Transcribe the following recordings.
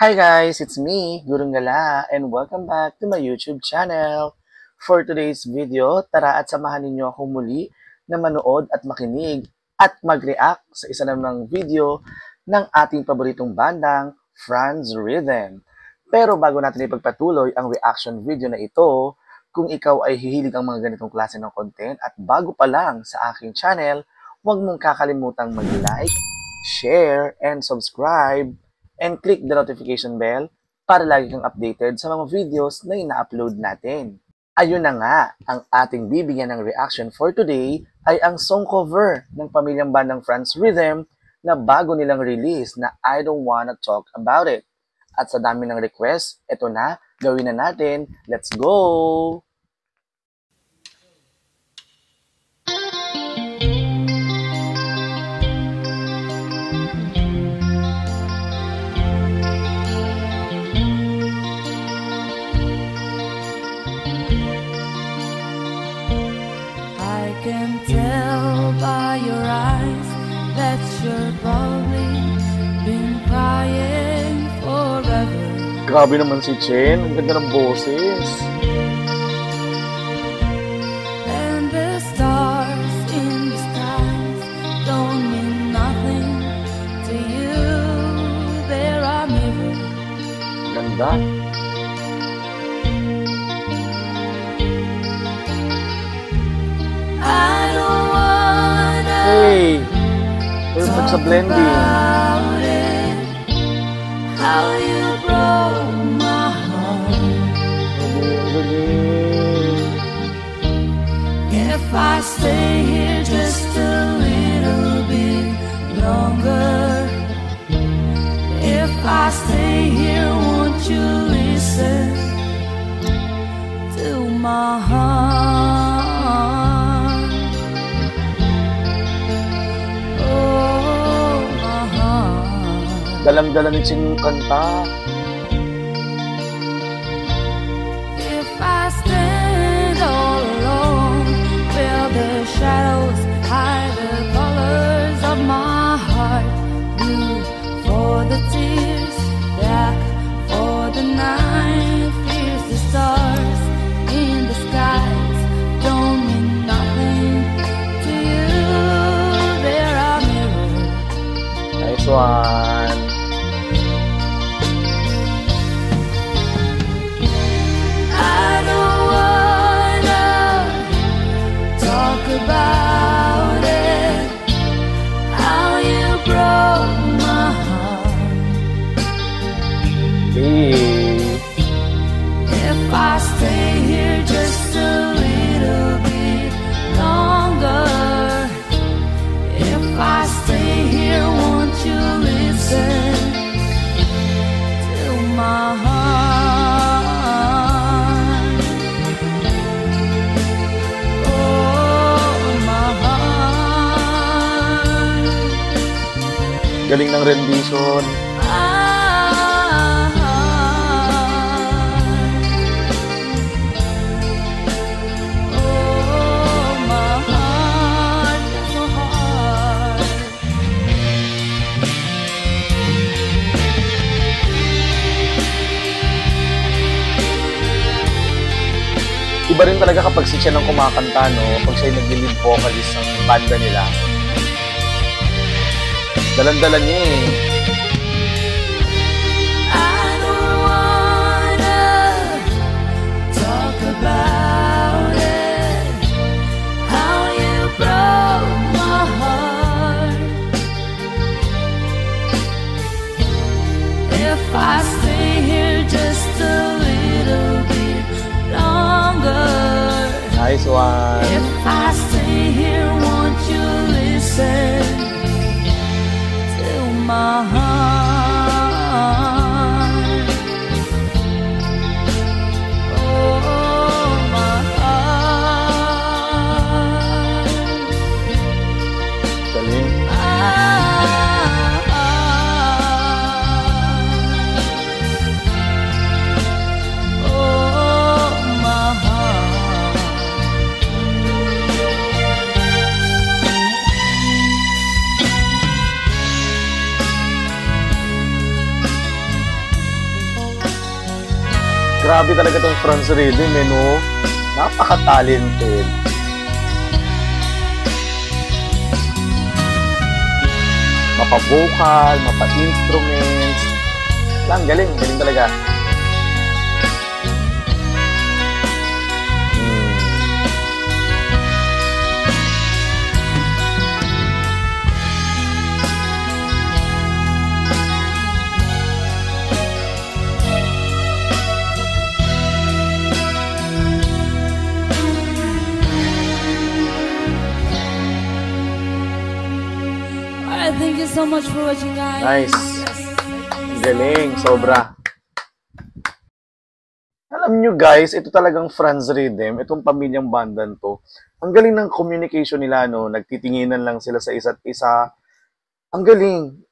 Hi guys, it's me, Gurung Gala, and welcome back to my YouTube channel. For today's video, tara at samahan ninyo ako muli na manood at makinig at mag-react sa isa namang video ng ating paboritong bandang, Franz Rhythm. Pero bago natin ipagpatuloy ang reaction video na ito, kung ikaw ay hihilig ang mga ganitong klase ng content at bago pa lang sa aking channel, huwag mong kakalimutang mag-like, share, and subscribe, and click the notification bell para lagi kang updated sa mga videos na ina-upload natin. Ayun na nga, ang ating bibigyan ng reaction for today ay ang song cover ng pamilyang bandang Franz Rhythm na bago nilang release na I Don't Wanna Talk About It. At sa dami ng request, eto na, gawin na natin. Let's go! I can tell by your eyes that you're probably been crying forever. Grabe naman si Chen, ang ganda ng boses. And the stars in the skies don't mean nothing to you. There are mirrors. Ganda. I don't wanna Hey! Perfect sa blending. about it, how you broke my heart. Galing. If I stay here just a little bit longer, if I stay here, won't you listen to my heart? Oh, my heart. Dalang-dala ni Chen yung kanta. If I stand all alone, will the shadows hide the colors of my heart? Blue for the tears, black for the night. Fears the stars in the skies don't mean nothing to you. There are mirrors. Nice one. I don't wanna talk about it, how you broke my heart. Hey! If I stay here just a little bit longer, if I stay here, won't you listen to my heart? Oh, my heart. Galing ng rendition. Oh, my heart, that's so hard. Iba rin talaga kapag si Chen ang kumakanta, no? Pag siya yung nag-lead vocalist ng banda nila. Dalan-dala niya eh. I don't wanna talk about it, how you broke my heart. If I stay here just a little bit longer, Nice one. if I stay here, won't you listen to my heart? Oh, my heart. Galing. Oh, my heart. Grabe talaga tong Franz Rhythm, no? Napaka-talented. Mapa-vocal, mapa-instruments. Lang, galing talaga. Thank you so much for watching, guys. Nice. Galing, sobra. Alam nyo guys, ito talagang Franz Rhythm, itong pamilyang bandan to. Ang galing ng communication nila, no? Nagtitinginan lang sila sa isa't isa. Ang galing.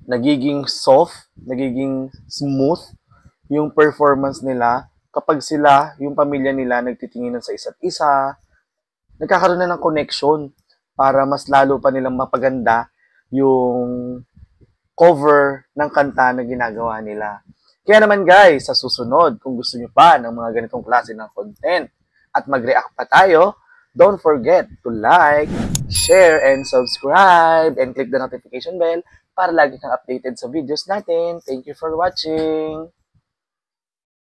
Nagiging soft, nagiging smooth yung performance nila kapag sila, yung pamilya nila, nagtitinginan sa isa't isa. Nagkakaroon na ng connection para mas lalo pa nilang mapaganda yung cover ng kanta na ginagawa nila. Kaya naman guys, sa susunod, kung gusto nyo pa ng mga ganitong klase ng content at mag-react pa tayo, don't forget to like, share, and subscribe, and click the notification bell para lagi kang updated sa videos natin. Thank you for watching!